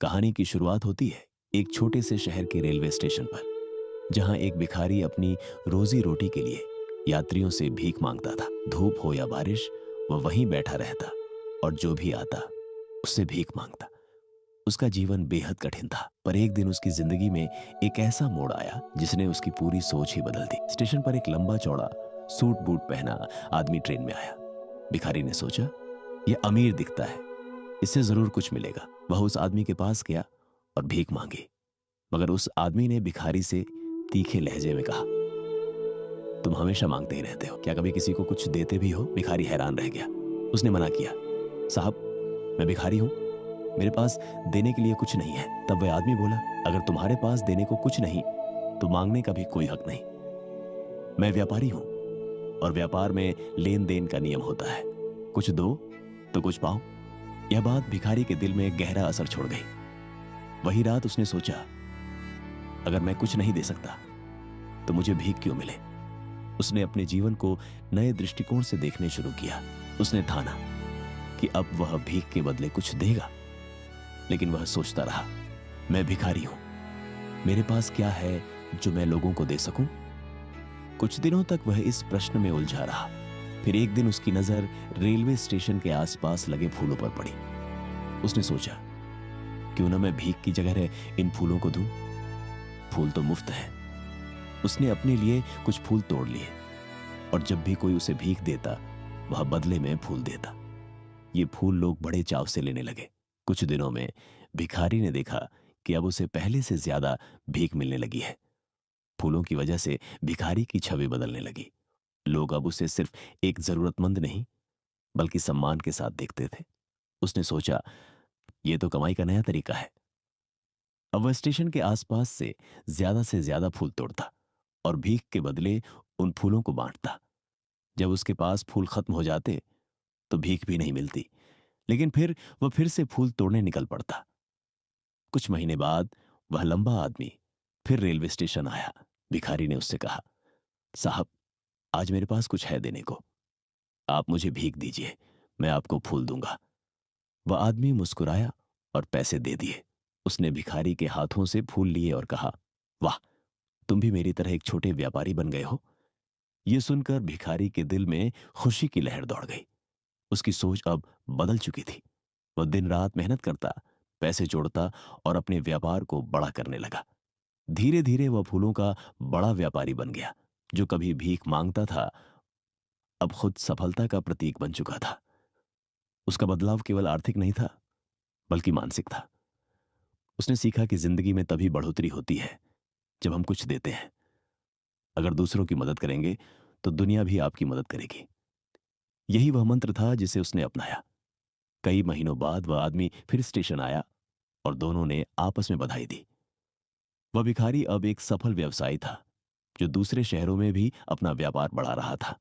कहानी की शुरुआत होती है एक छोटे से शहर के रेलवे स्टेशन पर, जहां एक भिखारी अपनी रोजी रोटी के लिए यात्रियों से भीख मांगता था। धूप हो या बारिश, वह वहीं बैठा रहता और जो भी आता उससे भीख मांगता। उसका जीवन बेहद कठिन था, पर एक दिन उसकी जिंदगी में एक ऐसा मोड़ आया जिसने उसकी पूरी सोच ही बदल दी। स्टेशन पर एक लंबा चौड़ा सूट बूट पहना आदमी ट्रेन में आया। भिखारी ने सोचा, यह अमीर दिखता है, इससे जरूर कुछ मिलेगा। वह उस आदमी के पास गया और भीख मांगी, मगर उस आदमी ने भिखारी से तीखे लहजे में कहा, तुम हमेशा मांगते ही रहते हो, क्या कभी किसी को कुछ देते भी हो? भिखारी हैरान रह गया। उसने मना किया, साहब, मैं भिखारी हूं, मेरे पास देने के लिए कुछ नहीं है। तब वह आदमी बोला, अगर तुम्हारे पास देने को कुछ नहीं तो मांगने का भी कोई हक नहीं। मैं व्यापारी हूं और व्यापार में लेन देन का नियम होता है, कुछ दो तो कुछ पाओ। यह बात भिखारी के दिल में गहरा असर छोड़ गई। वही रात उसने सोचा, अगर मैं कुछ नहीं दे सकता तो मुझे भीख क्यों मिले। उसने अपने जीवन को नए दृष्टिकोण से देखने शुरू किया। उसने ठाना कि अब वह भीख के बदले कुछ देगा, लेकिन वह सोचता रहा, मैं भिखारी हूं, मेरे पास क्या है जो मैं लोगों को दे सकूं? कुछ दिनों तक वह इस प्रश्न में उलझा रहा। फिर एक दिन उसकी नजर रेलवे स्टेशन के आसपास लगे फूलों पर पड़ी। उसने सोचा, क्यों ना मैं भीख की जगह इन फूलों को दूं? फूल तो मुफ्त है। उसने अपने लिए कुछ फूल तोड़ लिए और जब भी कोई उसे भीख देता वह बदले में फूल देता। ये फूल लोग बड़े चाव से लेने लगे। कुछ दिनों में भिखारी ने देखा कि अब उसे पहले से ज्यादा भीख मिलने लगी है। फूलों की वजह से भिखारी की छवि बदलने लगी। लोग अब उसे सिर्फ एक जरूरतमंद नहीं बल्कि सम्मान के साथ देखते थे। उसने सोचा, यह तो कमाई का नया तरीका है। अब वह स्टेशन के आसपास से ज्यादा फूल तोड़ता और भीख के बदले उन फूलों को बांटता। जब उसके पास फूल खत्म हो जाते तो भीख भी नहीं मिलती, लेकिन फिर वह फिर से फूल तोड़ने निकल पड़ता। कुछ महीने बाद वह लंबा आदमी फिर रेलवे स्टेशन आया। भिखारी ने उससे कहा, साहब, आज मेरे पास कुछ है देने को, आप मुझे भीख दीजिए, मैं आपको फूल दूंगा। वह आदमी मुस्कुराया और पैसे दे दिए। उसने भिखारी के हाथों से फूल लिए और कहा, वाह, तुम भी मेरी तरह एक छोटे व्यापारी बन गए हो। यह सुनकर भिखारी के दिल में खुशी की लहर दौड़ गई। उसकी सोच अब बदल चुकी थी। वह दिन रात मेहनत करता, पैसे जोड़ता और अपने व्यापार को बड़ा करने लगा। धीरे धीरे वह फूलों का बड़ा व्यापारी बन गया। जो कभी भीख मांगता था अब खुद सफलता का प्रतीक बन चुका था। उसका बदलाव केवल आर्थिक नहीं था बल्कि मानसिक था। उसने सीखा कि जिंदगी में तभी बढ़ोतरी होती है जब हम कुछ देते हैं। अगर दूसरों की मदद करेंगे तो दुनिया भी आपकी मदद करेगी। यही वह मंत्र था जिसे उसने अपनाया। कई महीनों बाद वह आदमी फिर स्टेशन आया और दोनों ने आपस में बधाई दी। वह भिखारी अब एक सफल व्यवसायी था जो दूसरे शहरों में भी अपना व्यापार बढ़ा रहा था।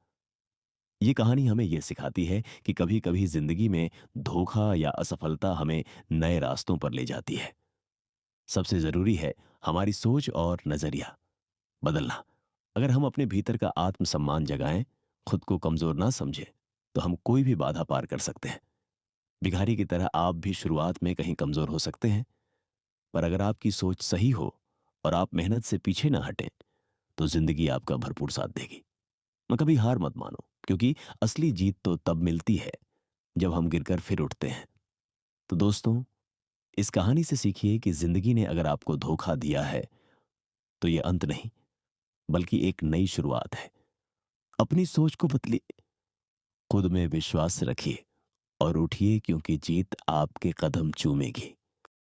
ये कहानी हमें यह सिखाती है कि कभी कभी जिंदगी में धोखा या असफलता हमें नए रास्तों पर ले जाती है। सबसे जरूरी है हमारी सोच और नजरिया बदलना। अगर हम अपने भीतर का आत्मसम्मान जगाएं, खुद को कमजोर ना समझें, तो हम कोई भी बाधा पार कर सकते हैं। भिखारी की तरह आप भी शुरुआत में कहीं कमजोर हो सकते हैं, पर अगर आपकी सोच सही हो और आप मेहनत से पीछे ना हटें तो जिंदगी आपका भरपूर साथ देगी। और कभी हार मत मानो, क्योंकि असली जीत तो तब मिलती है जब हम गिरकर फिर उठते हैं। तो दोस्तों, इस कहानी से सीखिए कि जिंदगी ने अगर आपको धोखा दिया है तो यह अंत नहीं बल्कि एक नई शुरुआत है। अपनी सोच को बदलिए, खुद में विश्वास रखिए और उठिए, क्योंकि जीत आपके कदम चूमेगी।